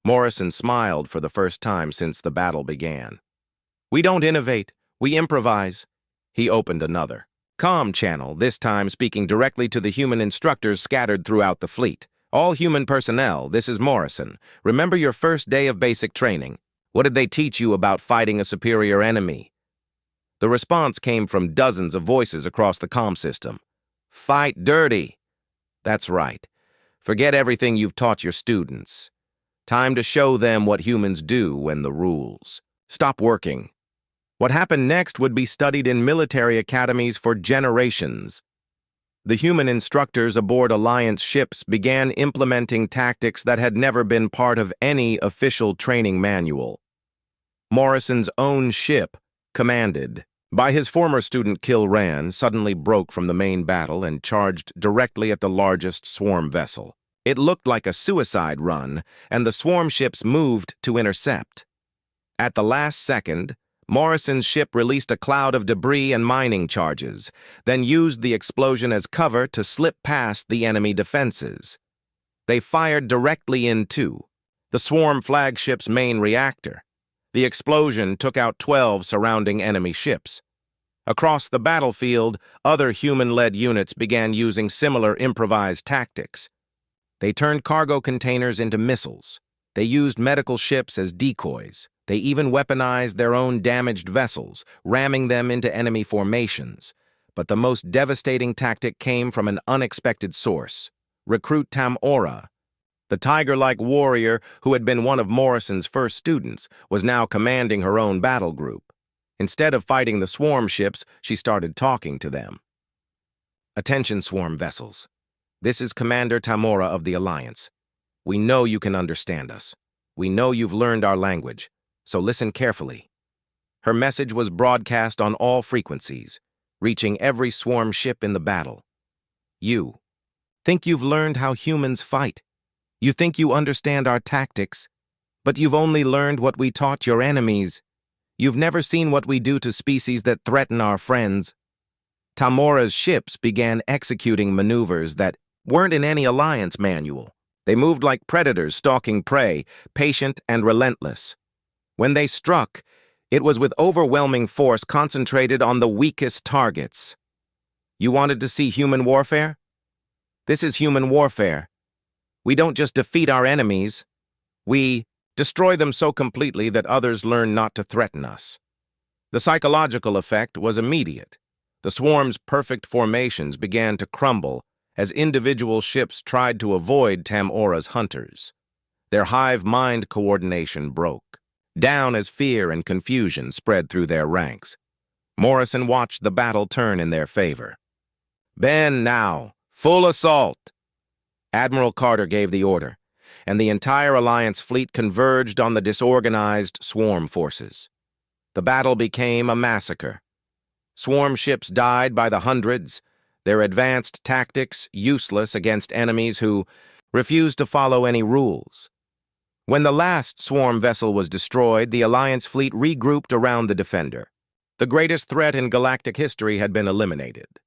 Speaker 1: Morrison smiled for the first time since the battle began. We don't innovate, we improvise. He opened another comm channel, this time speaking directly to the human instructors scattered throughout the fleet. All human personnel, this is Morrison. Remember your first day of basic training. What did they teach you about fighting a superior enemy? The response came from dozens of voices across the comm system. Fight dirty. That's right. Forget everything you've taught your students. Time to show them what humans do when the rules stop working. What happened next would be studied in military academies for generations. The human instructors aboard Alliance ships began implementing tactics that had never been part of any official training manual. Morrison's own ship, commanded by his former student Kilran, suddenly broke from the main battle and charged directly at the largest swarm vessel. It looked like a suicide run, and the swarm ships moved to intercept. At the last second, Morrison's ship released a cloud of debris and mining charges, then used the explosion as cover to slip past the enemy defenses. They fired directly into the swarm flagship's main reactor. The explosion took out 12 surrounding enemy ships. Across the battlefield, other human-led units began using similar improvised tactics. They turned cargo containers into missiles. They used medical ships as decoys. They even weaponized their own damaged vessels, ramming them into enemy formations. But the most devastating tactic came from an unexpected source. Recruit Tamora, the tiger-like warrior who had been one of Morrison's first students, was now commanding her own battle group. Instead of fighting the swarm ships, she started talking to them. Attention, swarm vessels. This is Commander Tamora of the Alliance. We know you can understand us. We know you've learned our language. So listen carefully. Her message was broadcast on all frequencies, reaching every swarm ship in the battle. You think you've learned how humans fight. You think you understand our tactics, but you've only learned what we taught your enemies. You've never seen what we do to species that threaten our friends. Tamora's ships began executing maneuvers that weren't in any Alliance manual. They moved like predators stalking prey, patient and relentless. When they struck, it was with overwhelming force concentrated on the weakest targets. You wanted to see human warfare? This is human warfare. We don't just defeat our enemies. We destroy them so completely that others learn not to threaten us. The psychological effect was immediate. The swarm's perfect formations began to crumble as individual ships tried to avoid Tam-Ora's hunters. Their hive-mind coordination broke, down as fear and confusion spread through their ranks. Morrison watched the battle turn in their favor. "Ben, now! Full assault!" Admiral Carter gave the order, and the entire Alliance fleet converged on the disorganized swarm forces. The battle became a massacre. Swarm ships died by the hundreds, their advanced tactics useless against enemies who refused to follow any rules. When the last swarm vessel was destroyed, the Alliance fleet regrouped around the Defender. The greatest threat in galactic history had been eliminated.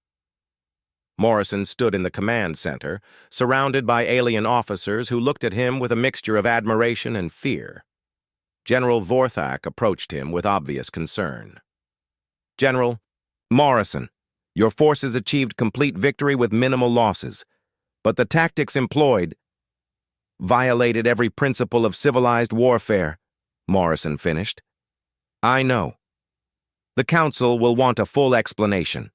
Speaker 1: Morrison stood in the command center, surrounded by alien officers who looked at him with a mixture of admiration and fear. General Vorthak approached him with obvious concern. "General, Morrison, your forces achieved complete victory with minimal losses, but the tactics employed violated every principle of civilized warfare," Morrison finished. "I know. The Council will want a full explanation."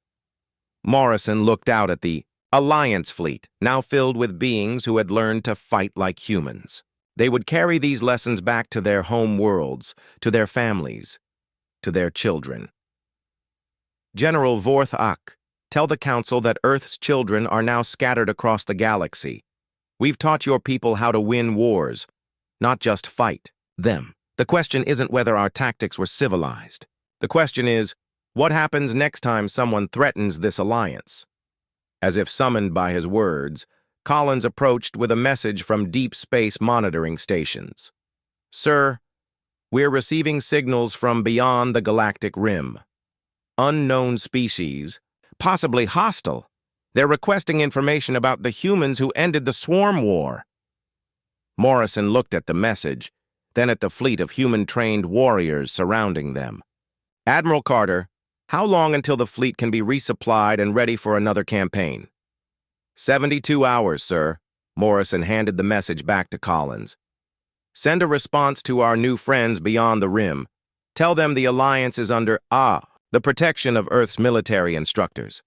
Speaker 1: Morrison looked out at the Alliance fleet, now filled with beings who had learned to fight like humans. They would carry these lessons back to their home worlds, to their families, to their children. "General Vorthak, tell the Council that Earth's children are now scattered across the galaxy. We've taught your people how to win wars, not just fight them. The question isn't whether our tactics were civilized. The question is, what happens next time someone threatens this alliance?" As if summoned by his words, Collins approached with a message from deep space monitoring stations. "Sir, we're receiving signals from beyond the galactic rim. Unknown species, possibly hostile. They're requesting information about the humans who ended the swarm war." Morrison looked at the message, then at the fleet of human-trained warriors surrounding them. "Admiral Carter, how long until the fleet can be resupplied and ready for another campaign?" 72 hours, sir." Morrison handed the message back to Collins. "Send a response to our new friends beyond the rim. Tell them the Alliance is under the protection of Earth's military instructors.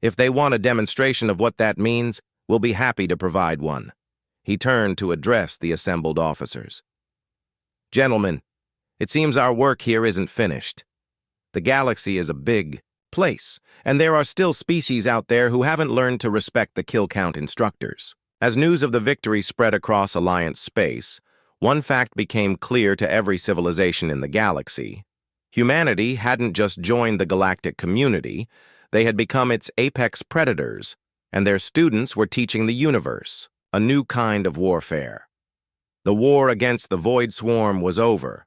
Speaker 1: If they want a demonstration of what that means, we'll be happy to provide one." He turned to address the assembled officers. "Gentlemen, it seems our work here isn't finished. The galaxy is a big place, and there are still species out there who haven't learned to respect the kill count instructors." As news of the victory spread across Alliance space, one fact became clear to every civilization in the galaxy. Humanity hadn't just joined the galactic community, they had become its apex predators, and their students were teaching the universe a new kind of warfare. The war against the Void Swarm was over,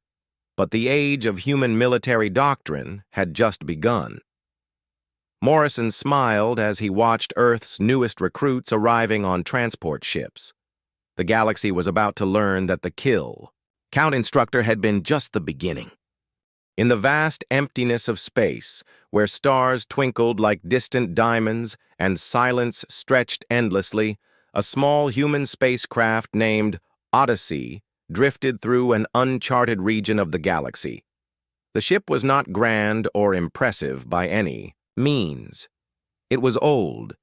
Speaker 1: but the age of human military doctrine had just begun. Morrison smiled as he watched Earth's newest recruits arriving on transport ships. The galaxy was about to learn that the kill count instructor had been just the beginning. In the vast emptiness of space, where stars twinkled like distant diamonds and silence stretched endlessly, a small human spacecraft named Odyssey drifted through an uncharted region of the galaxy. The ship was not grand or impressive by any means. It was old,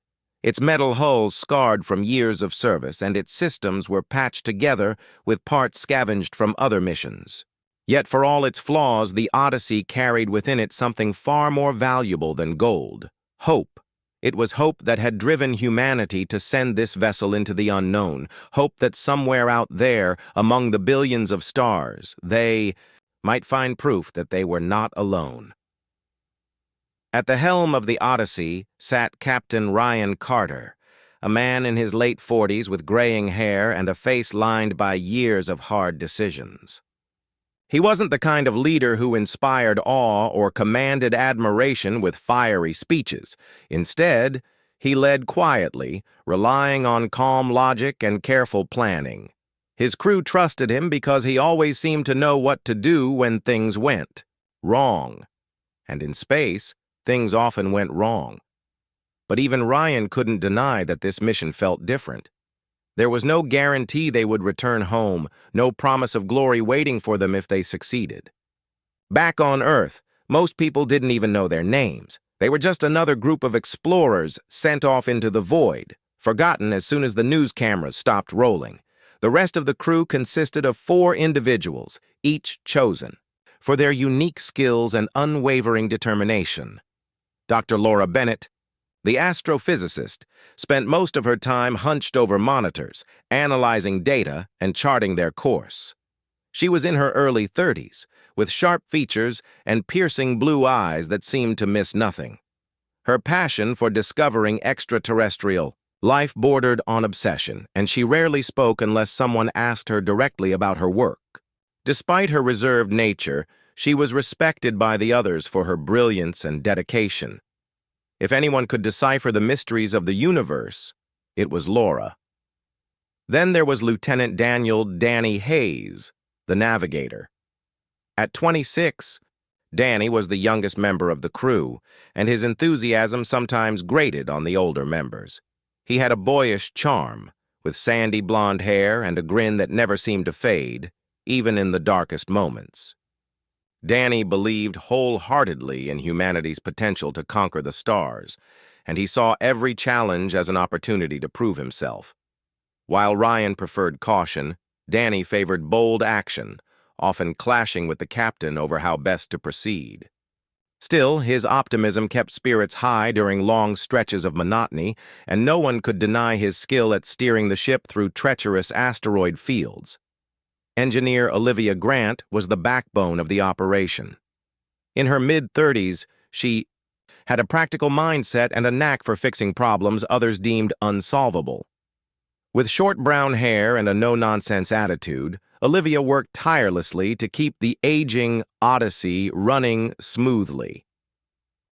Speaker 1: its metal hull scarred from years of service, and its systems were patched together with parts scavenged from other missions. Yet for all its flaws, the Odyssey carried within it something far more valuable than gold: hope. It was hope that had driven humanity to send this vessel into the unknown, hope that somewhere out there, among the billions of stars, they might find proof that they were not alone. At the helm of the Odyssey sat Captain Ryan Carter, a man in his late 40s with graying hair and a face lined by years of hard decisions. He wasn't the kind of leader who inspired awe or commanded admiration with fiery speeches. Instead, he led quietly, relying on calm logic and careful planning. His crew trusted him because he always seemed to know what to do when things went wrong. And in space, things often went wrong. but even Ryan couldn't deny that this mission felt different. There was no guarantee they would return home, no promise of glory waiting for them if they succeeded. Back on Earth, most people didn't even know their names. They were just another group of explorers sent off into the void, forgotten as soon as the news cameras stopped rolling. The rest of the crew consisted of 4 individuals, each chosen for their unique skills and unwavering determination. Dr. Laura Bennett, the astrophysicist, spent most of her time hunched over monitors, analyzing data and charting their course. She was in her early 30s, with sharp features and piercing blue eyes that seemed to miss nothing. Her passion for discovering extraterrestrial life bordered on obsession, and she rarely spoke unless someone asked her directly about her work. Despite her reserved nature, she was respected by the others for her brilliance and dedication. If anyone could decipher the mysteries of the universe, it was Laura. Then there was Lieutenant Daniel "Danny" Hayes, the navigator. At 26, Danny was the youngest member of the crew, and his enthusiasm sometimes grated on the older members. He had a boyish charm, with sandy blonde hair and a grin that never seemed to fade, even in the darkest moments. Danny believed wholeheartedly in humanity's potential to conquer the stars, and he saw every challenge as an opportunity to prove himself. While Ryan preferred caution, Danny favored bold action, often clashing with the captain over how best to proceed. Still, his optimism kept spirits high during long stretches of monotony, and no one could deny his skill at steering the ship through treacherous asteroid fields. Engineer Olivia Grant was the backbone of the operation. In her mid-30s, she had a practical mindset and a knack for fixing problems others deemed unsolvable. With short brown hair and a no-nonsense attitude, Olivia worked tirelessly to keep the aging Odyssey running smoothly.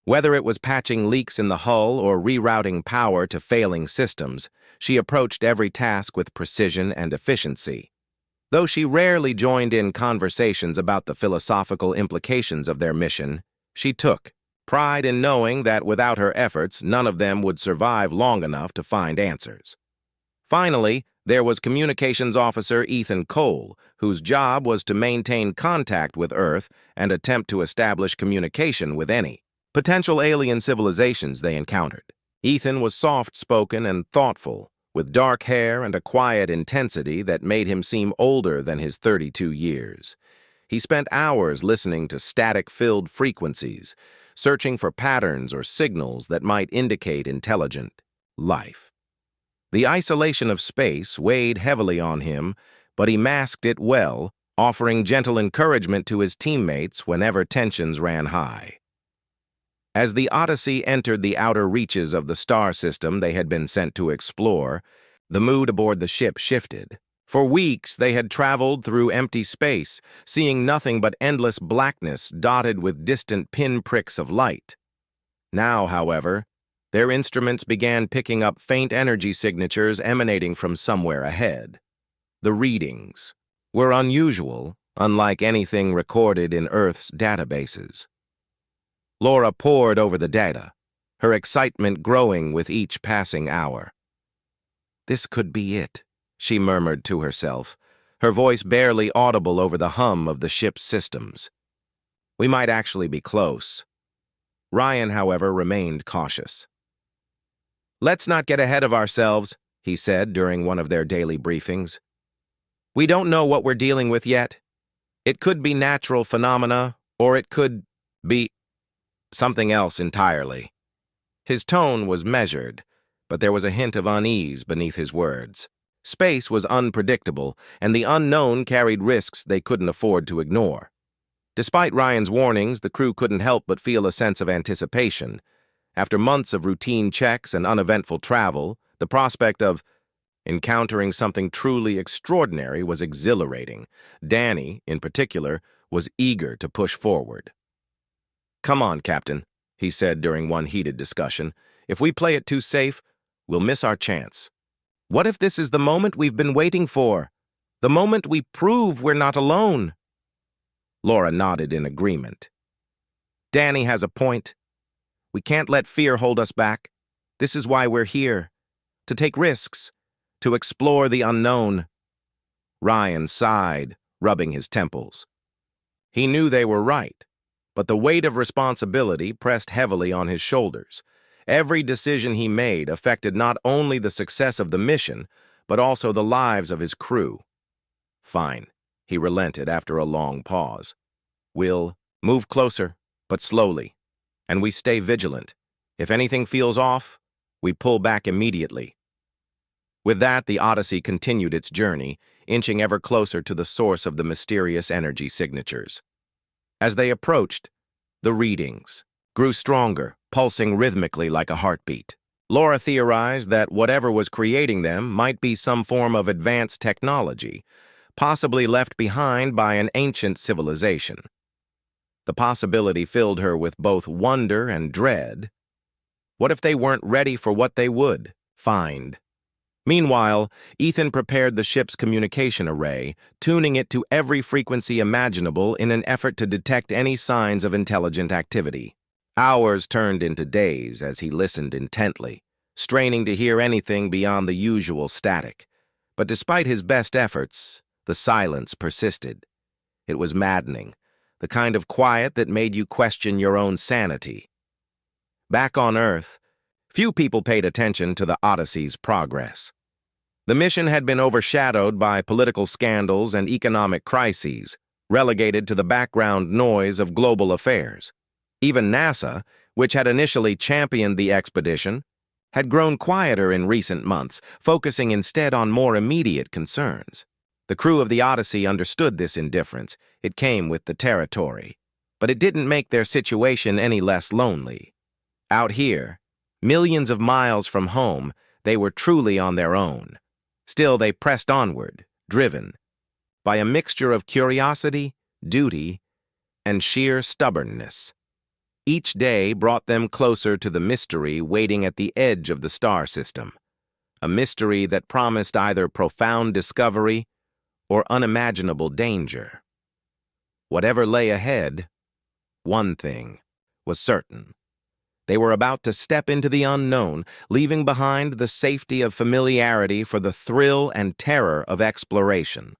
Speaker 1: Whether it was patching leaks in the hull or rerouting power to failing systems, she approached every task with precision and efficiency. Though she rarely joined in conversations about the philosophical implications of their mission, she took pride in knowing that without her efforts, none of them would survive long enough to find answers. Finally, there was Communications Officer Ethan Cole, whose job was to maintain contact with Earth and attempt to establish communication with any potential alien civilizations they encountered. Ethan was soft-spoken and thoughtful, with dark hair and a quiet intensity that made him seem older than his 32 years. He spent hours listening to static-filled frequencies, searching for patterns or signals that might indicate intelligent life. The isolation of space weighed heavily on him, but he masked it well, offering gentle encouragement to his teammates whenever tensions ran high. As the Odyssey entered the outer reaches of the star system they had been sent to explore, the mood aboard the ship shifted. For weeks, they had traveled through empty space, seeing nothing but endless blackness dotted with distant pinpricks of light. Now, however, their instruments began picking up faint energy signatures emanating from somewhere ahead. The readings were unusual, unlike anything recorded in Earth's databases. Laura pored over the data, her excitement growing with each passing hour. "This could be it," she murmured to herself, her voice barely audible over the hum of the ship's systems. "We might actually be close." Ryan, however, remained cautious. "Let's not get ahead of ourselves," he said during one of their daily briefings. "We don't know what we're dealing with yet. It could be natural phenomena, or it could be something else entirely." His tone was measured, but there was a hint of unease beneath his words. Space was unpredictable, and the unknown carried risks they couldn't afford to ignore. Despite Ryan's warnings, the crew couldn't help but feel a sense of anticipation. After months of routine checks and uneventful travel, the prospect of encountering something truly extraordinary was exhilarating. Danny, in particular, was eager to push forward. "Come on, Captain," he said during one heated discussion. "If we play it too safe, we'll miss our chance. What if this is the moment we've been waiting for? The moment we prove we're not alone?" Laura nodded in agreement. "Danny has a point. We can't let fear hold us back. This is why we're here. To take risks. To explore the unknown. Ryan sighed, rubbing his temples. He knew they were right, but the weight of responsibility pressed heavily on his shoulders. Every decision he made affected not only the success of the mission, but also the lives of his crew. Fine, he relented after a long pause. We'll move closer, but slowly, and we stay vigilant. If anything feels off, we pull back immediately. With that, the Odyssey continued its journey, inching ever closer to the source of the mysterious energy signatures. As they approached, the readings grew stronger, pulsing rhythmically like a heartbeat. Laura theorized that whatever was creating them might be some form of advanced technology, possibly left behind by an ancient civilization. The possibility filled her with both wonder and dread. What if they weren't ready for what they would find? Meanwhile, Ethan prepared the ship's communication array, tuning it to every frequency imaginable in an effort to detect any signs of intelligent activity. Hours turned into days as he listened intently, straining to hear anything beyond the usual static. But despite his best efforts, the silence persisted. It was maddening, the kind of quiet that made you question your own sanity. Back on Earth, few people paid attention to the Odyssey's progress. The mission had been overshadowed by political scandals and economic crises, relegated to the background noise of global affairs. Even NASA, which had initially championed the expedition, had grown quieter in recent months, focusing instead on more immediate concerns. The crew of the Odyssey understood this indifference. It came with the territory. But it didn't make their situation any less lonely. Out here, millions of miles from home, they were truly on their own. Still, they pressed onward, driven by a mixture of curiosity, duty, and sheer stubbornness. Each day brought them closer to the mystery waiting at the edge of the star system, a mystery that promised either profound discovery or unimaginable danger. Whatever lay ahead, one thing was certain. They were about to step into the unknown, leaving behind the safety of familiarity for the thrill and terror of exploration.